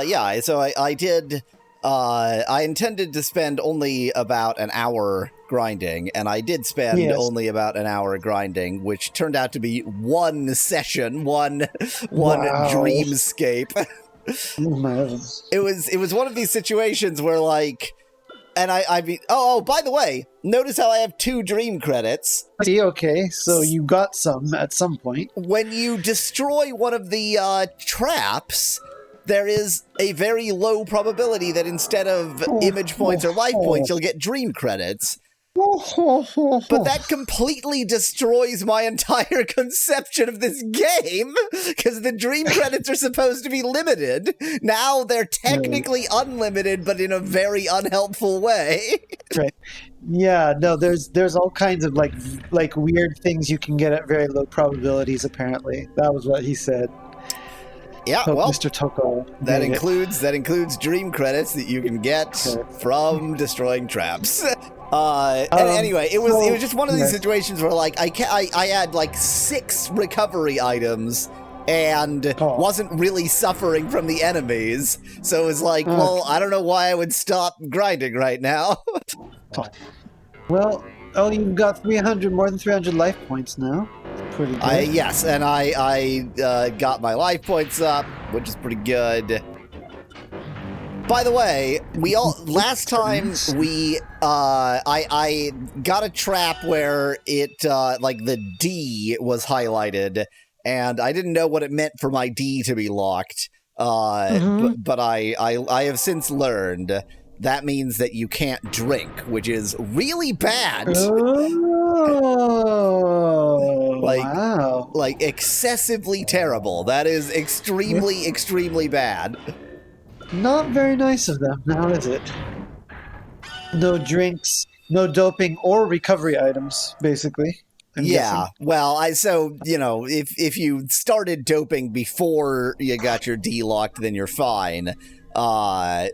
Yeah, so I did. I intended to spend only about an hour grinding, and I did spend only about an hour grinding, which turned out to be one session, one dreamscape. It was one of these situations where, like, and I mean, by the way, notice how I have 2 dream credits. Okay, so you got some at some point. When you destroy one of the traps, there is a very low probability that instead of image points or life points, you'll get dream credits. But that completely destroys my entire conception of this game, because the dream credits are supposed to be limited. Now they're technically unlimited, but in a very unhelpful way. Right. Yeah, no, there's all kinds of like weird things you can get at very low probabilities, apparently. That was what he said. Yeah, well, Mr. Tokoro. That includes dream credits that you can get from destroying traps. Anyway, it was just one of these situations where, like, I had like 6 recovery items and wasn't really suffering from the enemies, so it was like, well, I don't know why I would stop grinding right now. Well, you've got more than 300 life points now. Pretty good. Yes, and I got my life points up, which is pretty good. By the way, last time I got a trap where it like the D was highlighted, and I didn't know what it meant for my D to be locked. But I have since learned that means that you can't drink, which is really bad. Oh, wow. Like excessively terrible. That is extremely, extremely bad. Not very nice of them, now is it? No drinks, no doping or recovery items, basically. I'm guessing. Well, if you started doping before you got your D locked, then you're fine. Yeah,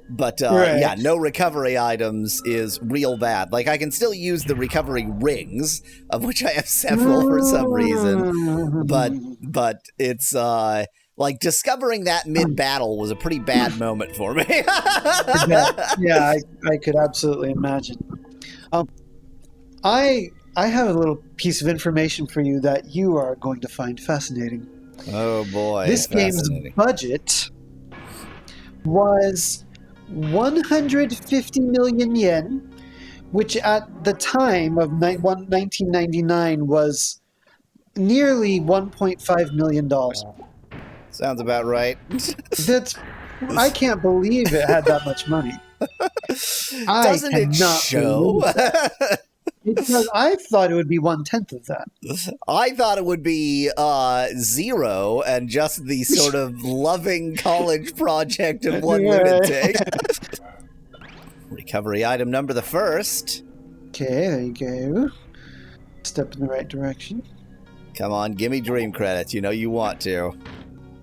no recovery items is real bad. Like, I can still use the recovery rings, of which I have several for some reason, but it's like, discovering that mid-battle was a pretty bad moment for me. Yeah, I could absolutely imagine. I have a little piece of information for you that you are going to find fascinating. Oh boy. This game's budget was 150 million yen, which at the time of 1999 was nearly $1.5 million. Sounds about right. I can't believe it had that much money. Doesn't it show? Because I thought it would be 1/10 of that. I thought it would be 0 and just the sort of loving college project of one lunatic. Recovery item number the first. Okay, there you go. Step in the right direction. Come on, give me dream credits. You know you want to.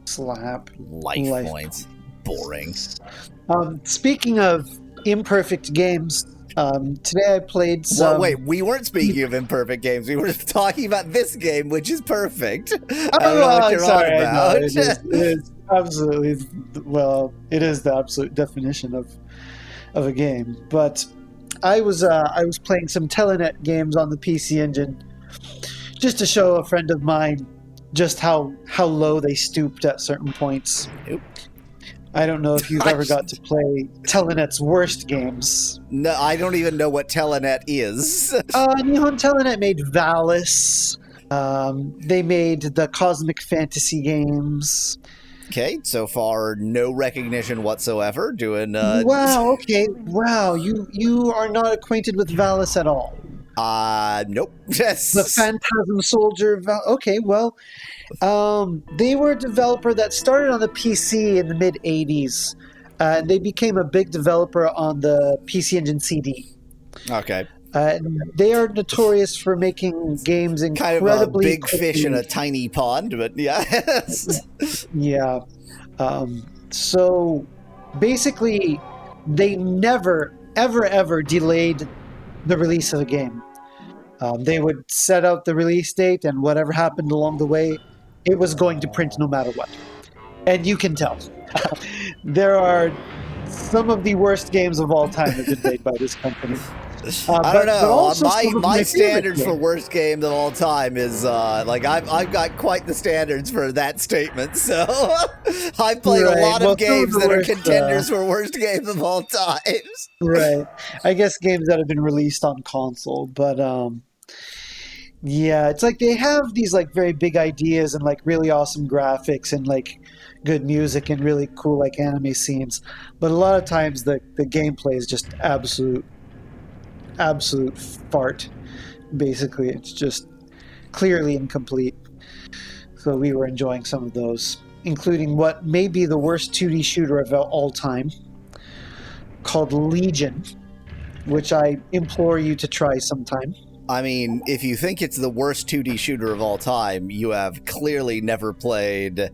Slap. Life points. Boring. Speaking of imperfect games, today I played some... Well, wait, we weren't speaking of imperfect games. We were talking about this game, which is perfect. I don't know what you're on about. It is absolutely... Well, it is the absolute definition of a game. But I was playing some Telenet games on the PC Engine just to show a friend of mine just how low they stooped at certain points. Nope. I don't know if you've ever got to play Telenet's worst games. No, I don't even know what Telenet is. Nihon Telenet made Valis. They made the Cosmic Fantasy games. Okay, so far no recognition whatsoever. Doing Wow. Okay. Wow. You are not acquainted with Valis at all. Nope. The Phantasm Soldier. Okay, well, they were a developer that started on the PC in the mid '80s. They became a big developer on the PC Engine CD. Okay. They are notorious for making games incredibly kind of a big quickly. Fish in a tiny pond, but yeah. Yeah. So basically, they never, ever delayed the release of a game. They would set out the release date, and whatever happened along the way, it was going to print no matter what. And you can tell. There are some of the worst games of all time have been made by this company. I don't know. My favorite standard for games. worst game of all time is like I've got quite the standards for that statement. So I've played a Right. lot Well, of games some of the that are worst, contenders for worst game of all time. Right. I guess games that have been released on console, but yeah, it's like they have these like very big ideas and like really awesome graphics and like good music and really cool like anime scenes, but a lot of times the gameplay is just absolute fart. Basically, it's just clearly incomplete. So we were enjoying some of those, including what may be the worst 2D shooter of all time, called Legion, which I implore you to try sometime. I mean, if you think it's the worst 2D shooter of all time, you have clearly never played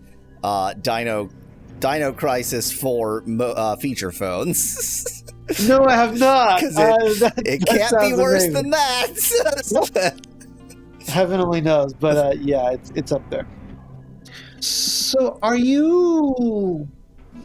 Dino Crisis for feature phones. No, I have not. Because it can't be worse than that. Heaven only knows, but yeah, it's up there. So, are you?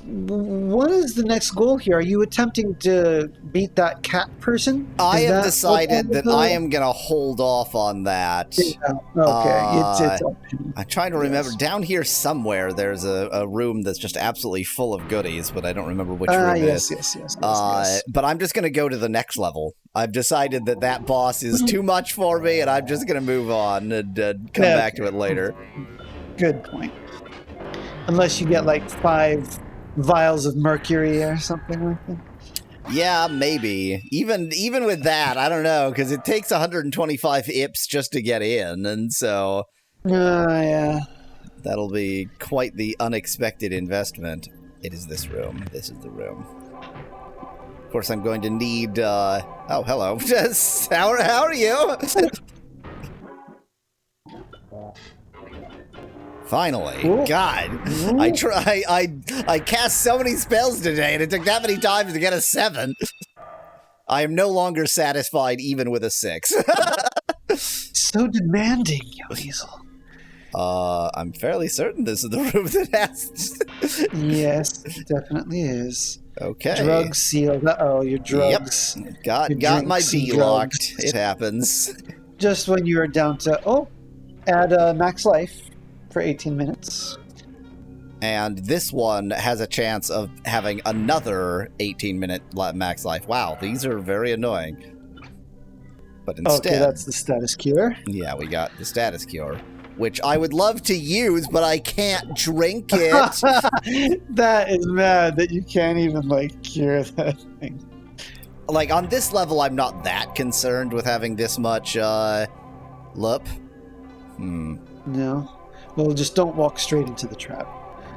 What is the next goal here? Are you attempting to beat that cat person? I Is have that decided what that I am going to hold off on that. Yeah, okay, it's up. I'm trying to remember. Down here somewhere, there's a room that's just absolutely full of goodies, but I don't remember which room it is. Yes. But I'm just going to go to the next level. I've decided that boss is too much for me, and I'm just going to move on and come back to it later. Good point. Unless you get like 5 vials of mercury or something like that. Yeah, maybe. Even with that, I don't know, because it takes 125 IPs just to get in, and so... yeah. That'll be quite the unexpected investment. It is this room. This is the room. Of course, I'm going to need... Oh, hello. How are you? Finally. Ooh. God. Ooh. I cast so many spells today, and it took that many times to get a 7. I am no longer satisfied even with a 6. So demanding, you weasel. I'm fairly certain this is the room that has... Yes, it definitely is. Okay. Drugs sealed. Uh-oh, your drugs. Yep. Got my B locked. It happens. Just when you are down to... add max life for 18 minutes. And this one has a chance of having another 18-minute max life. Wow, these are very annoying. But instead... Okay, that's the status cure. Yeah, we got the status cure, which I would love to use, but I can't drink it. That is mad that you can't even, like, cure that thing. Like, on this level, I'm not that concerned with having this much, lup. No. Well, just don't walk straight into the trap.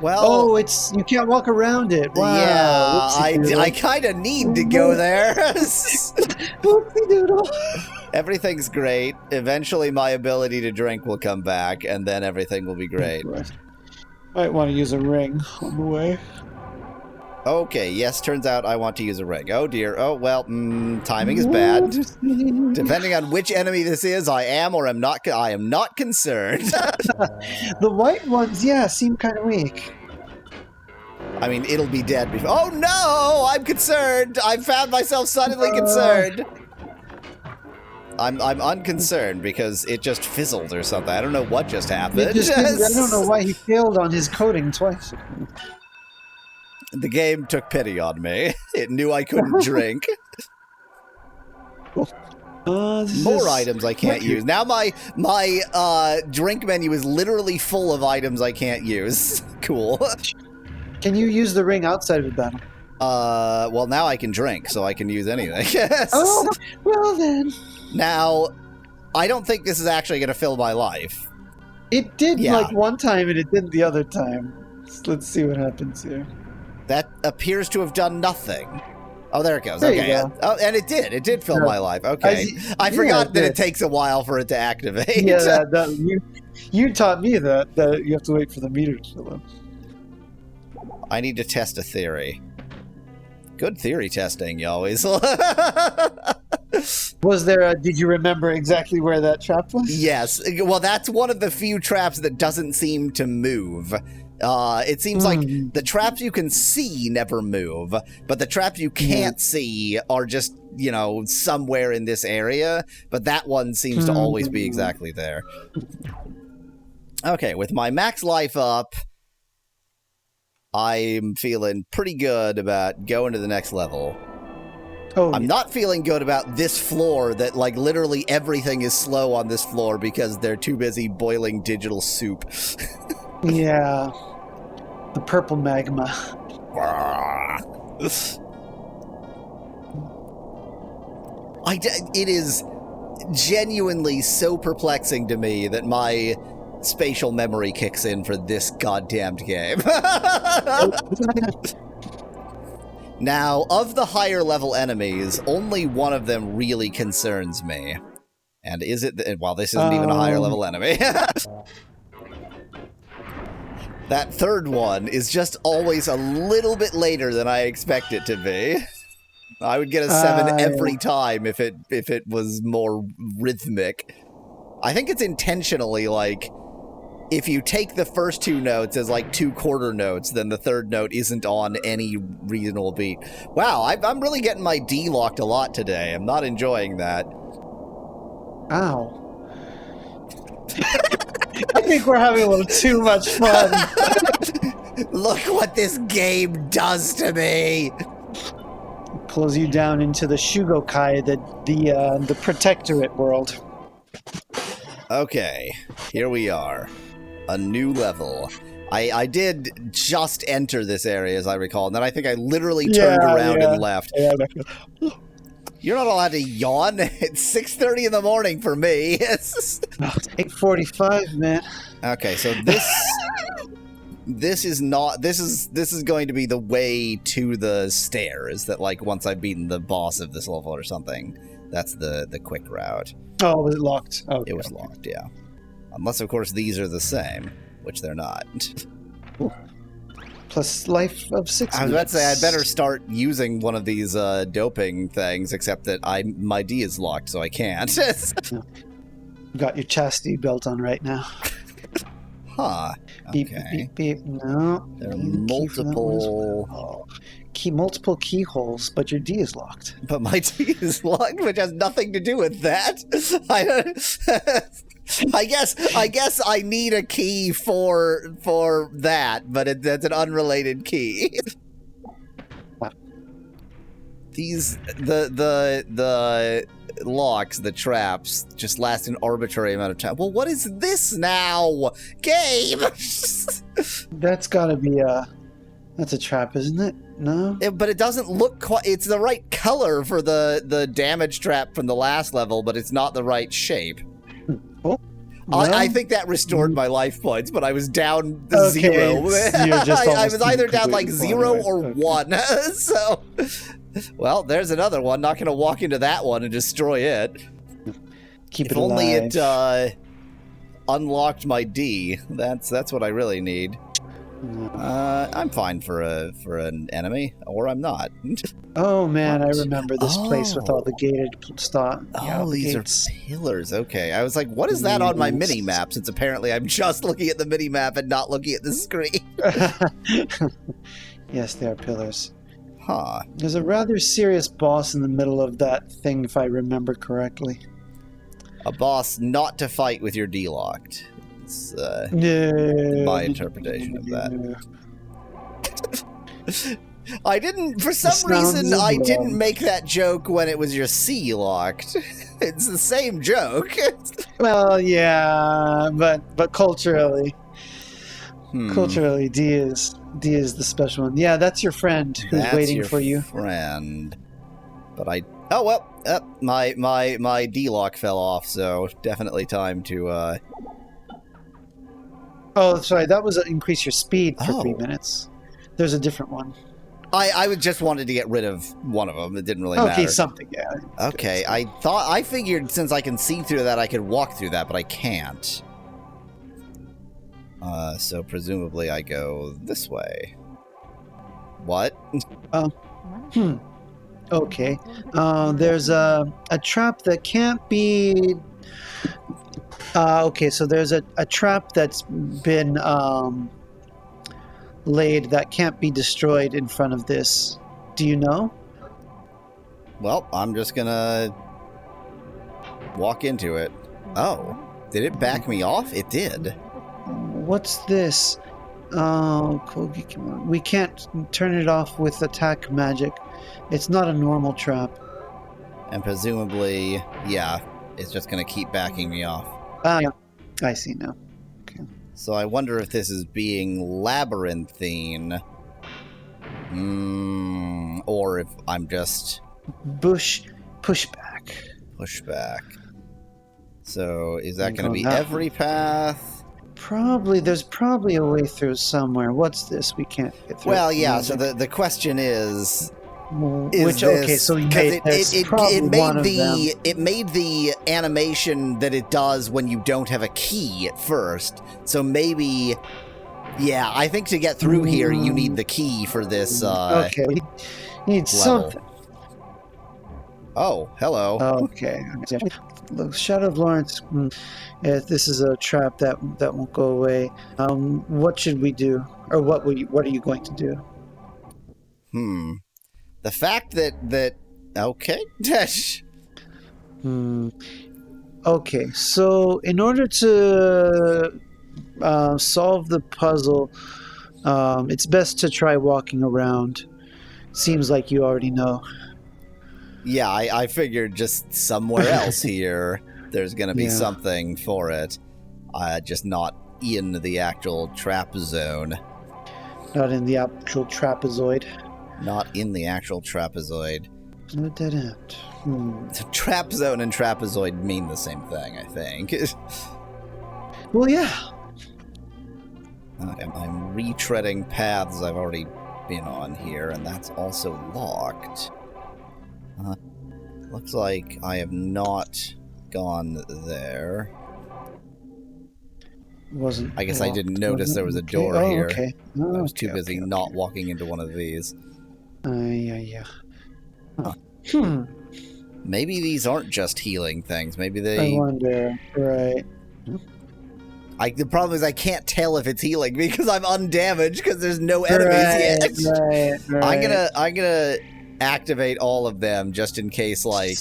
Well... you can't walk around it. Wow. Yeah, I kind of need to go there. Whoopsie-doodle. Everything's great. Eventually, my ability to drink will come back, and then everything will be great. Might want to use a ring on the way. Okay, yes, turns out I want to use a ring. Oh, dear. Oh, well, timing is bad. Depending on which enemy this is, I am or am not. I am not concerned. The white ones, yeah, seem kind of weak. I mean, it'll be dead before... Oh, no! I'm concerned! I found myself suddenly concerned. I'm unconcerned because it just fizzled or something. I don't know what just happened. I don't know why he failed on his coding twice. The game took pity on me. It knew I couldn't drink. More items I can't use. Now my drink menu is literally full of items I can't use. Cool. Can you use the ring outside of the battle? Well, now I can drink, so I can use anything. Oh, well then. Now, I don't think this is actually going to fill my life. It did like one time, and it didn't the other time. So let's see what happens here. That appears to have done nothing. Oh, there it goes. There Okay. Oh, and it did. It did fill my life. Okay. I forgot that it takes a while for it to activate. Yeah, you taught me that you have to wait for the meter to fill up. I need to test a theory. Good theory testing, you always. Was there did you remember exactly where that trap was? Yes. Well, that's one of the few traps that doesn't seem to move. It seems like the traps you can see never move, but the traps you can't see are just, you know, somewhere in this area, but that one seems to always be exactly there. Okay, with my max life up, I'm feeling pretty good about going to the next level. I'm not feeling good about this floor that, like, literally everything is slow on this floor because they're too busy boiling digital soup. Yeah. The purple magma. It is genuinely so perplexing to me that my spatial memory kicks in for this goddamned game. Now, of the higher level enemies, only one of them really concerns me. And is it... well, this isn't even a higher level enemy. That third one is just always a little bit later than I expect it to be. I would get a 7 every time if it was more rhythmic. I think it's intentionally, like, if you take the first 2 notes as, like, 2 quarter notes, then the third note isn't on any reasonable beat. Wow, I'm really getting my D locked a lot today. I'm not enjoying that. Ow. I think we're having a little too much fun. Look what this game does to me! Pulls you down into the Shugokai, the protectorate world. Okay, here we are. A new level. I did just enter this area, as I recall, and then I think I literally turned around and left. Yeah. You're not allowed to yawn. It's 6:30 in the morning for me. It's 8:45, man. Okay, so this is going to be the way to the stairs. That, like, once I've beaten the boss of this level or something, that's the quick route. Oh, was it locked? Okay. It was locked, yeah. Unless, of course, these are the same, which they're not. Ooh. Plus life of 6 I was about to say, I'd better start using one of these doping things, except that my D is locked, so I can't. You got your chastity belt on right now. Huh. Beep, Okay. beep, beep. No. There are multiple... multiple keyholes, but your D is locked. But my D is locked, which has nothing to do with that. I guess I need a key for that, but that's an unrelated key. These the locks, the traps, just last an arbitrary amount of time. Well, what is this now? Game. That's gotta be that's a trap, isn't it? No? But it doesn't look quite... It's the right color for the damage trap from the last level, but it's not the right shape. Oh, no? I think that restored my life points, but I was down 0. You're just I was either down like 0 right? or 1. So, well, there's another one. Not going to walk into that one and destroy it. Keep if it alive. only it unlocked my D. That's what I really need. I'm fine for an enemy, or I'm not. Oh man, what? I remember this place with all the gated stuff. Oh, these gates. Are pillars. Okay, I was like, what is that on my mini map? Since apparently I'm just looking at the mini map and not looking at the screen. Yes, they are pillars. Huh. There's a rather serious boss in the middle of that thing, if I remember correctly. A boss not to fight with your D locked. It's my interpretation of that. I didn't, for some reason, I didn't make that joke when it was your C locked. It's the same joke. Well, yeah, but culturally, D is the special one. Yeah, that's your friend who's waiting for you. Friend, but oh well, my D lock fell off, so definitely time to. Oh, sorry, that was increase your speed for 3 minutes. There's a different one. I just wanted to get rid of one of them. It didn't really matter. Okay, something, yeah. Okay, I figured since I can see through that, I could walk through that, but I can't. So presumably I go this way. What? Okay. There's a trap that can't be... okay, so there's a trap that's been laid that can't be destroyed in front of this? Do you know? Well, I'm just gonna walk into it. Oh, did it back me off? It did. What's this? Oh, we can't turn it off with attack magic. It's not a normal trap. And presumably, yeah, it's just gonna keep backing me off. Yeah. I see now. Okay. So I wonder if this is being labyrinthine. Or if I'm just... Pushback. Pushback. So is that going to be every path? Probably. There's probably a way through somewhere. What's this? We can't get through. Well, yeah, so the question is... Which, okay, so you made it made the animation that it does when you don't have a key at first. So maybe, yeah, I think to get through here, you need the key for this. Okay, you need something. Oh, hello. Okay. Look, Shadow of Lawrence. If this is a trap that won't go away. What should we do, or what are you going to do? The fact that okay. Okay, so in order to solve the puzzle, it's best to try walking around. Seems like you already know. Yeah, I figured just somewhere else here there's going to be something for it. Just not in the actual trap zone. Not in the actual trapezoid. Not in the actual trapezoid. No dead end. Trap zone and trapezoid mean the same thing, I think. Well, yeah. I'm retreading paths I've already been on here, and that's also locked. Looks like I have not gone there. I guess I didn't notice there was a door here. Okay. I was too busy not walking into one of these. Yeah. Maybe these aren't just healing things. Maybe they... I wonder. Right. The problem is I can't tell if it's healing because I'm undamaged because there's no enemies yet. Right. I'm gonna activate all of them just in case, like,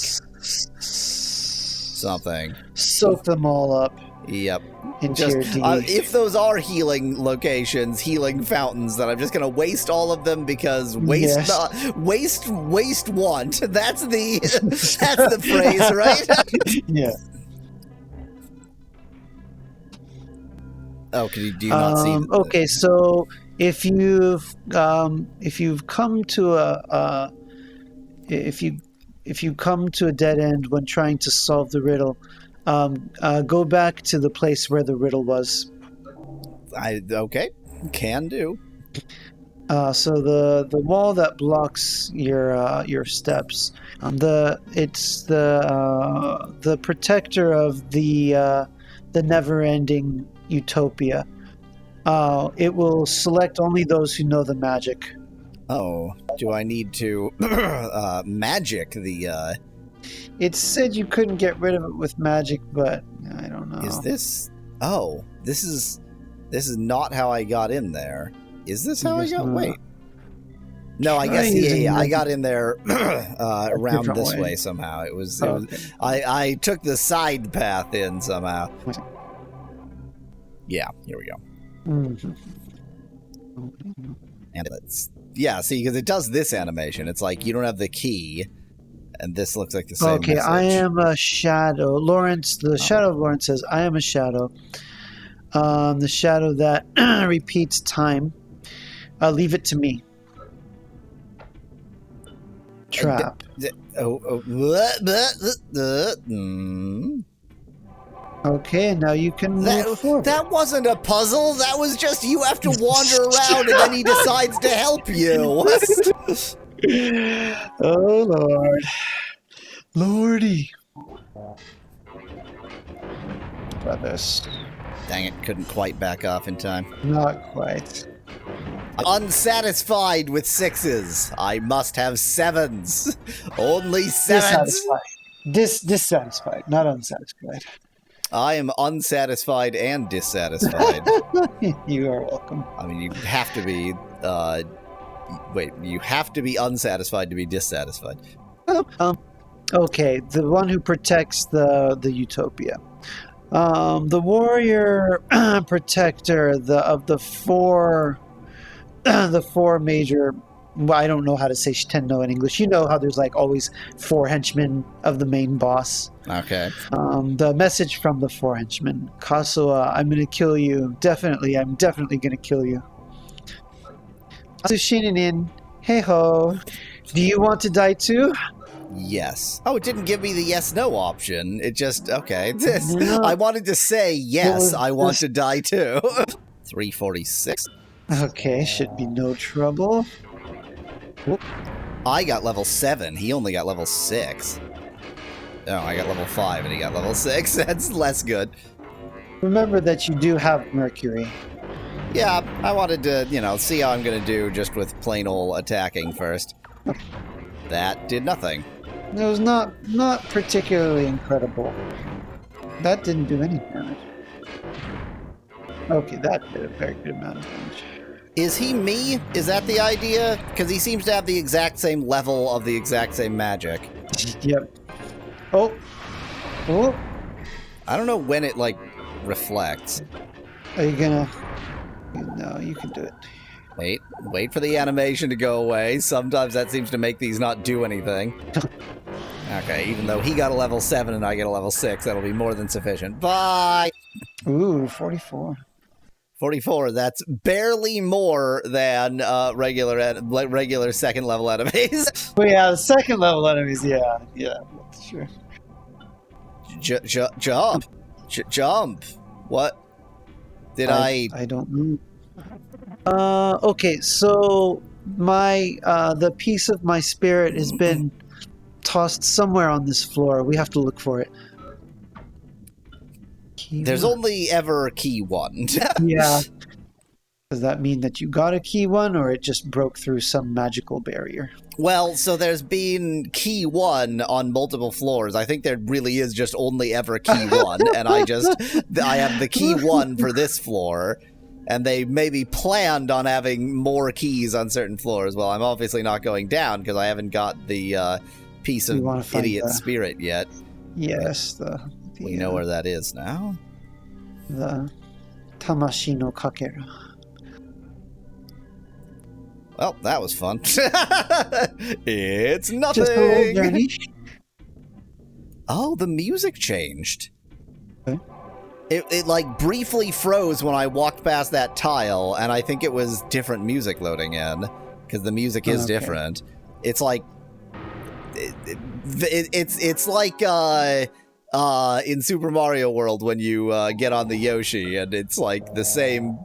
something. Soak them all up. Yep. Into your D. If those are healing locations, healing fountains, then I'm just gonna waste all of them because waste want. That's the phrase, right? Yeah. Oh, do you not see? Okay, so if you've come to if you come to a dead end when trying to solve the riddle, go back to the place where the riddle was. Okay, can do. So the wall that blocks your steps, it's the protector of the never-ending utopia. It will select only those who know the magic. Oh, do I need to magic the... It said you couldn't get rid of it with magic, but I don't know. Is this... Oh, this is not how I got in there. Is this how I got... Wait. No, I guess, yeah, I got in there around this way somehow. It was I took the side path in somehow. Yeah, here we go. Mm-hmm. And it's... Yeah, see, because it does this animation. It's like, you don't have the key, and this looks like the same message. I am a shadow. Lawrence, the shadow of Lawrence says, I am a shadow. The shadow that repeats time. Leave it to me. Trap. Okay, now you can move forward. That wasn't a puzzle. That was just you have to wander around and then he decides to help you. Oh, Lord. Lordy. About this. Dang it, couldn't quite back off in time. Not quite. Unsatisfied with 6s. I must have 7s. Only 7s. Dissatisfied. Dissatisfied, not unsatisfied. I am unsatisfied and dissatisfied. You are welcome. I mean, you have to be, you have to be unsatisfied to be dissatisfied. Okay, the one who protects the utopia. The warrior protector of the four major. Well, I don't know how to say Shitenno in English. You know how there's like always 4 henchmen of the main boss. Okay. The message from the 4 henchmen. Kasuwa, I'm gonna kill you. I'm definitely gonna kill you. Shinin, hey ho. Do you want to die too? Yes. Oh, it didn't give me the yes/no option. It just, okay. No. I wanted to say, yes, I want to die too. 346. Okay, should be no trouble. Whoop. I got level 7. He only got level 6. No, I got level 5 and he got level 6. That's less good. Remember that you do have Mercury. Yeah, I wanted to, see how I'm going to do just with plain old attacking first. That did nothing. It was not particularly incredible. That didn't do any damage. Okay, that did a very good amount of damage. Is he me? Is that the idea? Because he seems to have the exact same level of the exact same magic. Yep. Oh. I don't know when it, reflects. Are you gonna... No, you can do it. Wait for the animation to go away. Sometimes that seems to make these not do anything. Okay, even though he got a level 7 and I get a level 6, that'll be more than sufficient. Bye! Ooh, 44. 44, that's barely more than regular second level enemies. Well, yeah, the second level enemies, yeah, sure. Jump. What? Did I don't know. Okay, so the piece of my spirit has been tossed somewhere on this floor. We have to look for it. There's only ever key 1. Yeah. Does that mean that you got a key 1, or it just broke through some magical barrier? Well, so there's been key 1 on multiple floors. I think there really is just only ever key 1, and I have the key 1 for this floor, and they maybe planned on having more keys on certain floors. Well, I'm obviously not going down because I haven't got the piece of idiot spirit yet. Yes, we know where that is now. The Tamashi no Kakera. Well, that was fun. It's nothing. Just a little journey. Oh, the music changed. Okay. It briefly froze when I walked past that tile, and I think it was different music loading in, because the music is different. It's like... It's like in Super Mario World when you get on the Yoshi, and it's like the same,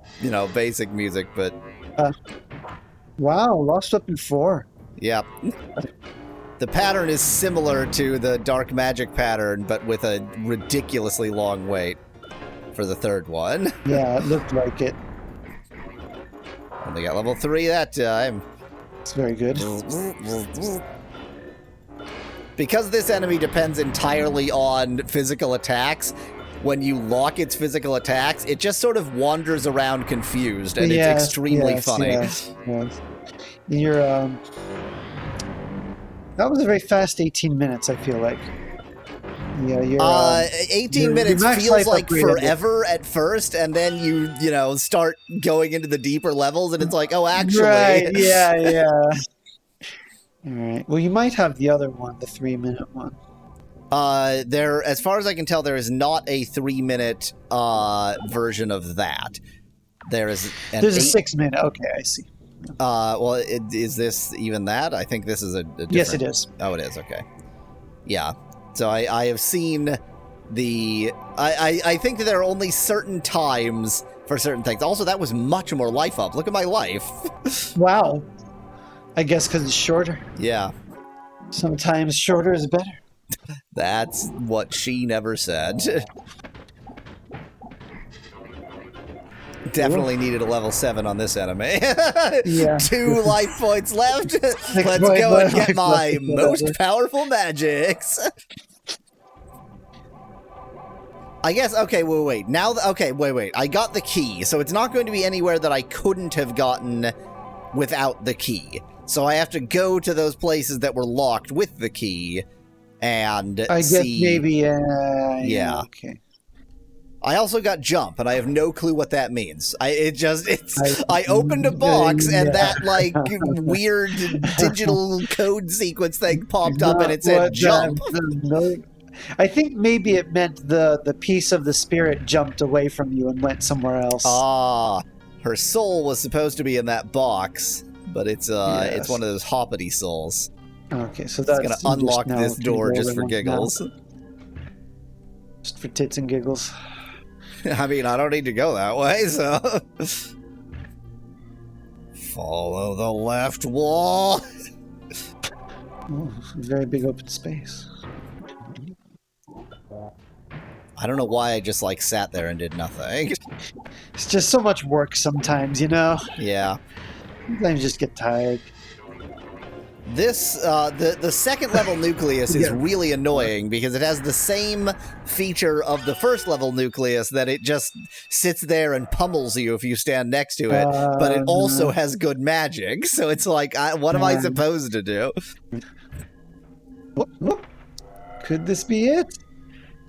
basic music, but... Wow, Lost Weapon 4. Yep. The pattern is similar to the Dark Magic pattern, but with a ridiculously long wait for the third one. Yeah, it looked like it. Only got level 3 that time. It's very good. Because this enemy depends entirely on physical attacks, when you lock its physical attacks, it just sort of wanders around confused, and it's extremely funny. Yes. You're, that was a very fast 18 minutes, I feel like. Yeah, you're... 18 minutes feels like forever at first, and then you start going into the deeper levels, and it's like, oh, actually... Right, yeah. All right. Well, you might have the other one, the 3-minute one. As far as I can tell, there is not a 3-minute version of that. There's a 6-minute. Okay, I see. Well, is this even that? I think this is a different... Yes, it is. Oh, it is. Okay. Yeah. So I have seen the... I think that there are only certain times for certain things. Also, that was much more life up. Look at my life. Wow. I guess because it's shorter. Yeah. Sometimes shorter is better. That's what she never said. Definitely needed a level 7 on this enemy. Yeah. 2 life points left. Let's go and get my most powerful magics. I guess, okay, wait. Now, okay, wait. I got the key, so it's not going to be anywhere that I couldn't have gotten without the key. So I have to go to those places that were locked with the key and I guess maybe, yeah. Okay. I also got jump, and I have no clue what that means. I opened a box, and that, like, weird digital code sequence thing popped up, and it said jump. I think maybe it meant the piece of the spirit jumped away from you and went somewhere else. Ah, her soul was supposed to be in that box, but it's it's one of those hoppity souls. Okay, so that's going to unlock this door just for giggles. Now. Just for tits and giggles. I mean, I don't need to go that way, so... Follow the left wall! Oh, very big open space. I don't know why I just, like, sat there and did nothing. It's just so much work sometimes, you know? Yeah. Sometimes you just get tired. This, the second level nucleus is really annoying because it has the same feature of the first level nucleus that it just sits there and pummels you if you stand next to it, but it also has good magic, so it's like, what am I supposed to do? Could this be it?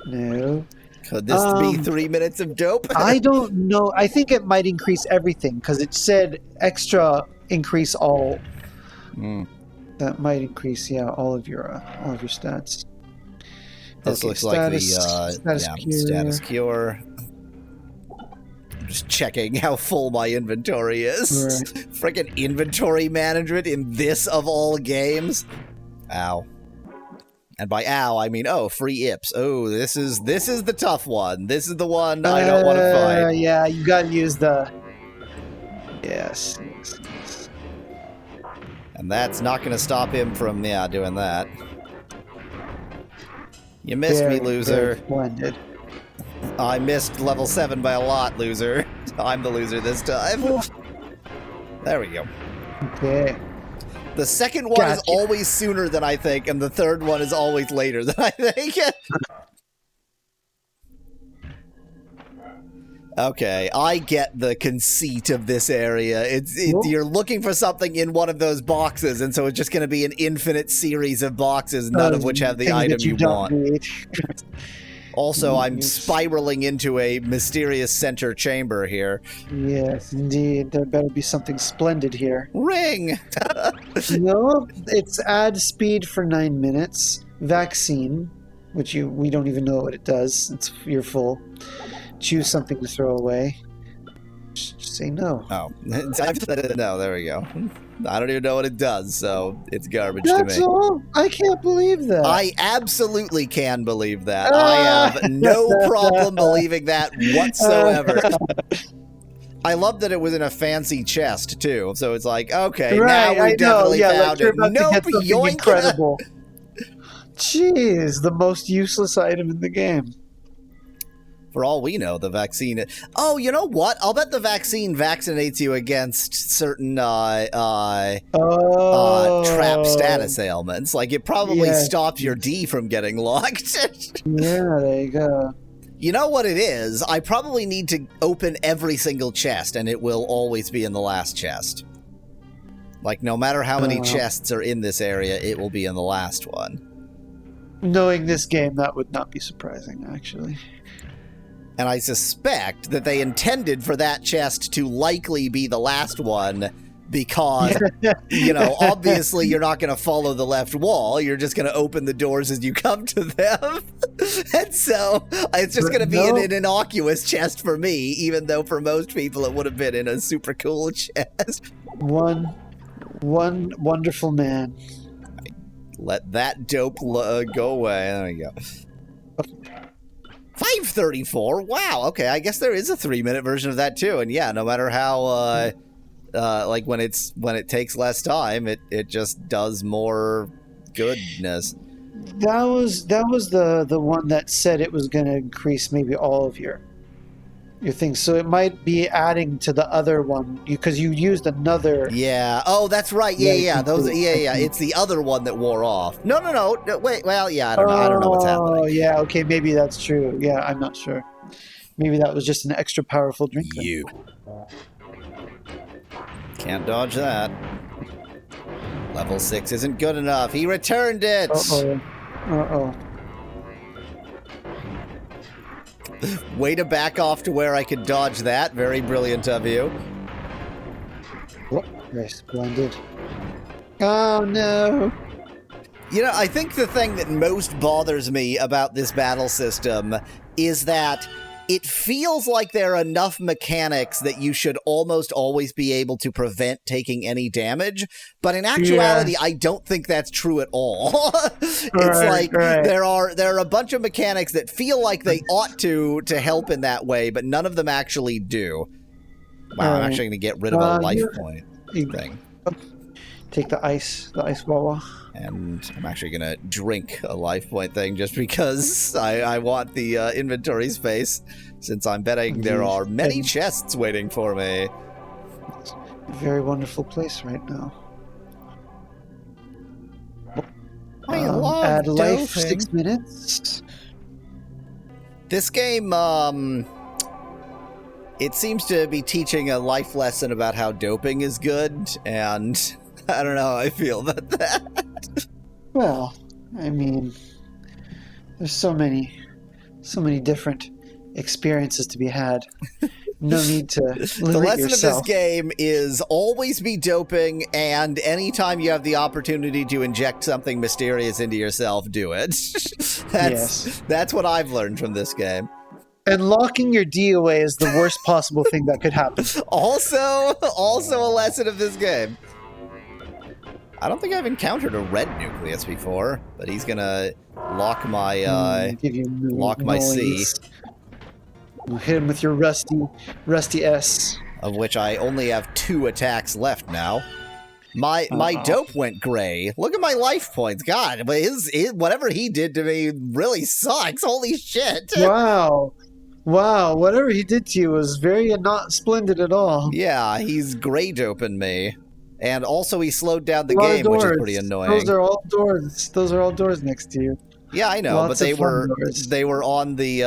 No. Could this be 3 minutes of dope? I don't know. I think it might increase everything because it said extra increase all. That might increase, all of your stats. This looks like the status cure. I'm just checking how full my inventory is. Right. Freaking inventory management in this of all games. Ow. And by ow, I mean, free ips. Oh, this is the tough one. This is the one I don't want to fight. Yeah, you gotta use the... Yes. And that's not going to stop him from, doing that. You missed me, loser. Splendid. I missed level 7 by a lot, loser. I'm the loser this time. There we go. Okay. The second one is always sooner than I think, and the third one is always later than I think. Okay, I get the conceit of this area. You're looking for something in one of those boxes, and so it's just going to be an infinite series of boxes, none of which have the item you want. Also, I'm spiraling into a mysterious center chamber here. Yes, indeed. There better be something splendid here. Ring! No, it's add speed for 9 minutes. Vaccine, which we don't even know what it does. You're full. Choose something to throw away. Just say no. Oh. No, there we go. I don't even know what it does, so it's garbage to me. That's all? I can't believe that. I absolutely can believe that. I have no problem believing that whatsoever. I love that it was in a fancy chest, too. So it's like, okay, now we definitely found it. Nope, yoink. Incredible. Jeez, the most useless item in the game. For all we know, the vaccine... Oh, you know what? I'll bet the vaccine vaccinates you against certain trap status ailments. Like, it probably stops your D from getting locked. Yeah, there you go. You know what it is? I probably need to open every single chest, and it will always be in the last chest. Like, no matter how many chests are in this area, it will be in the last one. Knowing this game, that would not be surprising, actually. And I suspect that they intended for that chest to likely be the last one because, obviously you're not going to follow the left wall. You're just going to open the doors as you come to them. And so it's just going to be an innocuous chest for me, even though for most people it would have been in a super cool chest. One wonderful man. Let that dope go away. There we go. 534? Wow, okay, I guess there is a 3-minute version of that too, and yeah, no matter how, like when it takes less time, it just does more goodness. That was the one that said it was going to increase maybe all of your thing. So it might be adding to the other one because you used another. Yeah. Oh, that's right. Yeah. Those. Yeah. It's the other one that wore off. No. Wait. Well, yeah. I don't know. I don't know what's happening. Oh, yeah. Okay. Maybe that's true. Yeah, I'm not sure. Maybe that was just an extra powerful drink. You can't dodge that. Level 6 isn't good enough. He returned it. Uh-oh. Way to back off to where I could dodge that. Very brilliant of you. Oh, very splendid. Oh, no. You know, I think the thing that most bothers me about this battle system is that it feels like there are enough mechanics that you should almost always be able to prevent taking any damage, but in actuality, I don't think that's true at all. There are a bunch of mechanics that feel like they ought to help in that way, but none of them actually do. Wow, I'm actually going to get rid of a life point thing. Take the ice wawa. And I'm actually going to drink a life point thing just because I want the inventory space, since I'm betting there are many chests waiting for me. It's a very wonderful place right now. I love add life, doping. 6 minutes. This game, it seems to be teaching a life lesson about how doping is good, and I don't know how I feel about that. Well, I mean, there's so many different experiences to be had. No need to limit yourself. The lesson of this game is always be doping, and anytime you have the opportunity to inject something mysterious into yourself, do it. That's what I've learned from this game. And locking your D away is the worst possible thing that could happen. Also a lesson of this game. I don't think I've encountered a red nucleus before, but he's gonna lock my C. We'll hit him with your rusty S. Of which I only have 2 attacks left now. My dope went gray. Look at my life points. God, but whatever he did to me really sucks. Holy shit. Wow, whatever he did to you was very not splendid at all. Yeah, he's gray doping me. And also he slowed down the game, which is pretty annoying. Those are all doors next to you. Yeah, I know, but they were on the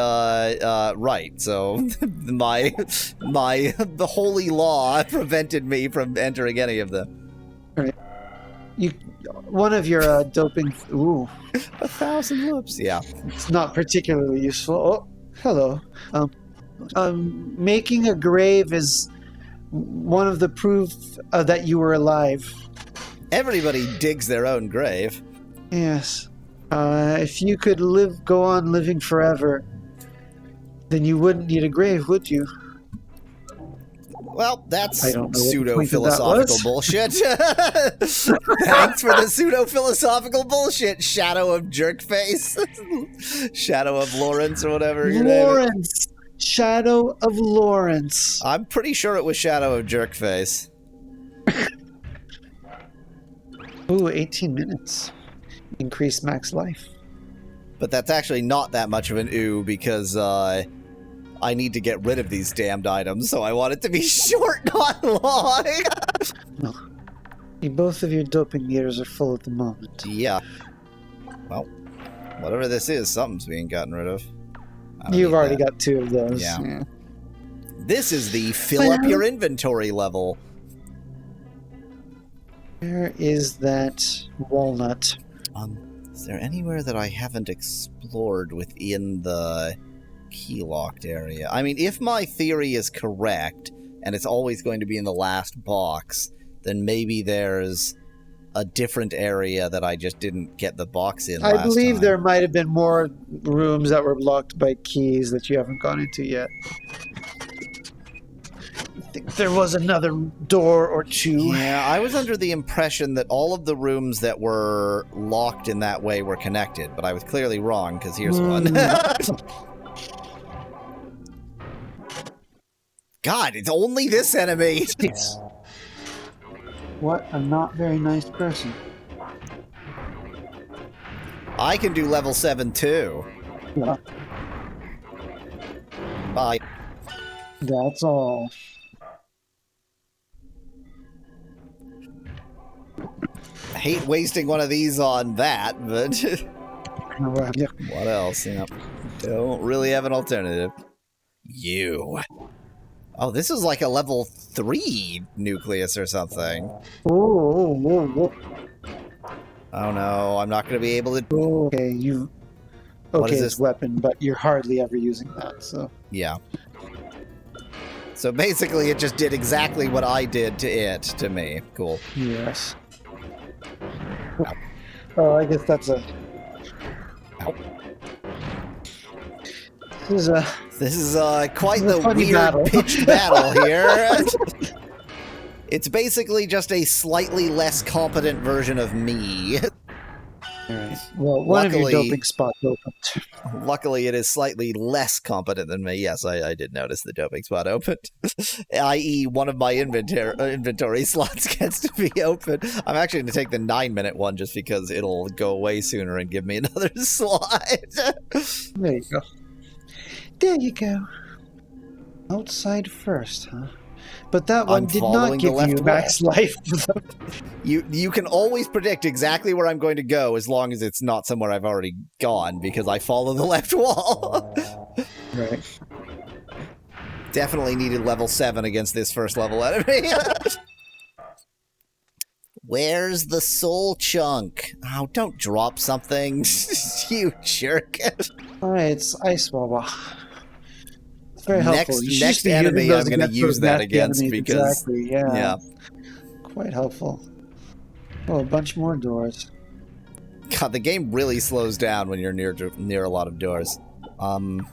right, so the holy law prevented me from entering any of them. All right. One of your doping. Ooh, 1,000 lips. Yeah, it's not particularly useful. Oh, hello. Making a grave is one of the proof that you were alive. Everybody digs their own grave. Yes. If you could go on living forever, then you wouldn't need a grave, would you? Well, that's pseudo-philosophical bullshit. Thanks for the pseudo-philosophical bullshit, Shadow of Jerkface. Shadow of Lawrence or whatever your name is. Shadow of Lawrence. I'm pretty sure it was Shadow of Jerkface. Ooh, 18 minutes. Increase max life. But that's actually not that much of an ooh, because I need to get rid of these damned items, so I want it to be short, not long. No. Both of your doping meters are full at the moment. Yeah. Well, whatever this is, something's being gotten rid of. You've already got 2 of those. Yeah. This is the fill up your inventory level. Where is that walnut? Is there anywhere that I haven't explored within the key-locked area? I mean, if my theory is correct, and it's always going to be in the last box, then maybe there's a different area that I just didn't get the box in last time. I believe there might have been more rooms that were blocked by keys that you haven't gone into yet. I think there was another door or 2. Yeah, I was under the impression that all of the rooms that were locked in that way were connected, but I was clearly wrong, because here's one. God, it's only this enemy! What a not very nice person. I can do level 7 too. Yeah. Bye. That's all. I hate wasting one of these on that, but Yep. what else? Yep. Don't really have an alternative. You. Oh, this is like a level 3 nucleus or something. Oh, Oh no, I'm not going to be able to... okay, you... What is Okay, this? it's weapon, but you're hardly ever using that, so... Yeah. So basically it just did exactly what I did to it, to me. Cool. Yes. Oh, I guess that's a... Ow. This is quite the funny weird battle. pitched battle here. It's basically just a slightly less competent version of me. Alright. Well, one of your doping spots opened. Luckily, it is slightly less competent than me. Yes, I did notice the doping spot opened. I.e., one of my inventory slots gets to be open. I'm actually going to take the 9-minute one just because it'll go away sooner and give me another slot. There you go. There you go. Outside first, huh? But that one did not give you max life. You can always predict exactly where I'm going to go as long as it's not somewhere I've already gone because I follow the left wall. Right. Definitely needed level 7 against this first level enemy. Where's the soul chunk? Oh, don't drop something, you jerk. Alright, it's Ice Wobble. It's very helpful. Next enemy I'm going to use that against because... Exactly, yeah. Quite helpful. Oh, a bunch more doors. God, the game really slows down when you're near a lot of doors. Well,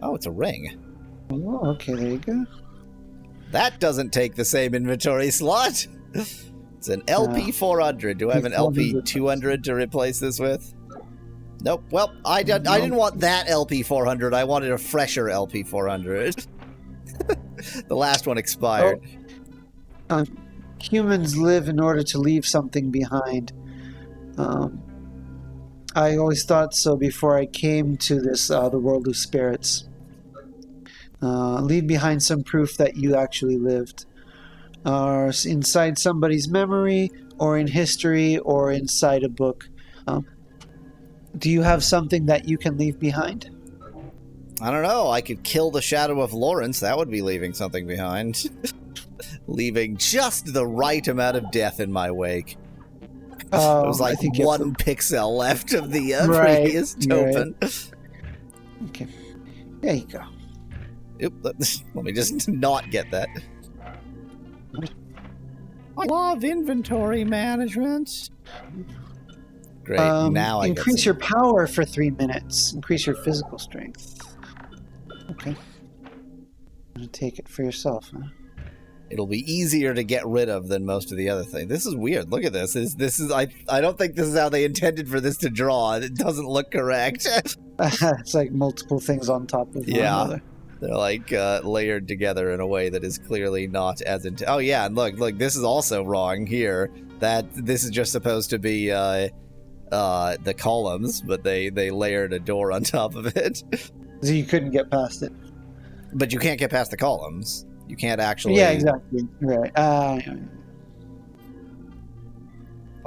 oh, it's a ring. Oh, okay, there you go. That doesn't take the same inventory slot. It's an LP 400. Do I have an LP 200 to replace this with? Nope. Well, I didn't want that LP 400. I wanted a fresher LP 400. The last one expired. Oh. Humans live in order to leave something behind. I always thought so before I came to this, the world of spirits. Leave behind some proof that you actually lived. Inside somebody's memory, or in history, or inside a book. Do you have something that you can leave behind? I don't know. I could kill the Shadow of Lawrence. That would be leaving something behind. Leaving just the right amount of death in my wake. There was like 1 pixel left of the previous token. Right. Okay. There you go. Oop, let me just not get that. I love inventory management. Great, now I increase your power for 3 minutes. Increase your physical strength. Okay. I'm gonna take it for yourself, huh? It'll be easier to get rid of than most of the other things. This is weird. Look at this. This is I don't think this is how they intended for this to draw. It doesn't look correct. It's like multiple things on top of one another. They're like layered together in a way that is clearly not as intended. Oh yeah, and look, this is also wrong here. That this is just supposed to be the columns, but they layered a door on top of it. So you couldn't get past it. But you can't get past the columns. You can't actually... Yeah, exactly. Right.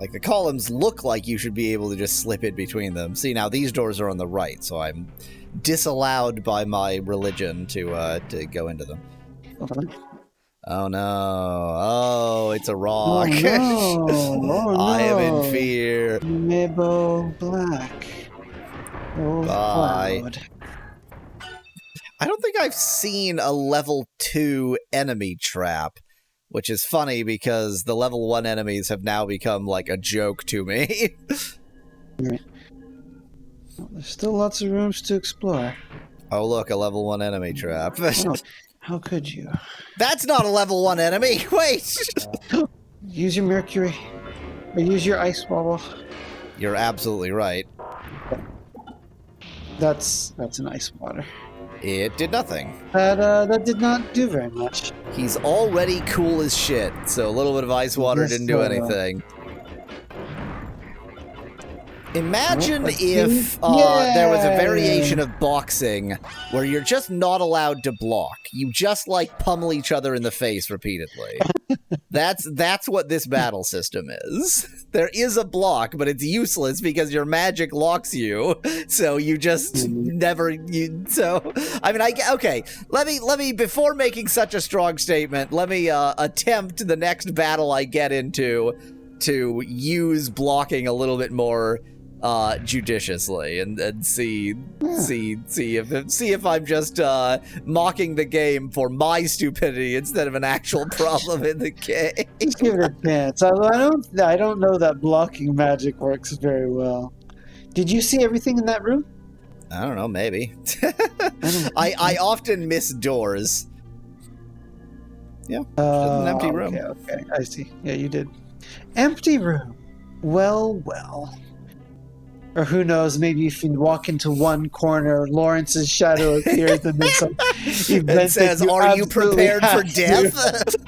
Like, the columns look like you should be able to just slip in between them. See, now, these doors are on the right, so I'm disallowed by my religion to go into them. Oh, no. Oh, it's a rock. Oh, no. I am in fear. Mibbo Black. Oh, bye. Cloud. I don't think I've seen a level 2 enemy trap, which is funny because the level 1 enemies have now become like a joke to me. Right. Well, there's still lots of rooms to explore. Oh, look, a level 1 enemy trap. Oh, how could you? That's not a level 1 enemy! Wait! Use your mercury. Or use your ice wobble. You're absolutely right. That's an ice water. It did nothing. That did not do very much. He's already cool as shit, so a little bit of ice water didn't do anything. Imagine Let's if see. there was a Yay! variation of boxing where you're just not allowed to block. You just like pummel each other in the face repeatedly. That's what this battle system is. There is a block, but it's useless because your magic locks you. So you just never. So I mean, okay. Let me before making such a strong statement. Let me attempt the next battle I get into to use blocking a little bit more judiciously and see if I'm just mocking the game for my stupidity instead of an actual problem in the game. Just give it a chance. I don't know that blocking magic works very well. Did you see everything in that room? I don't know, maybe. I often miss doors. Yeah, just an empty room. Okay, I see. Yeah, you did. Empty room. Well. Or who knows, maybe if you walk into one corner, Lawrence's shadow appears and then some event it says, "Are you prepared for death?"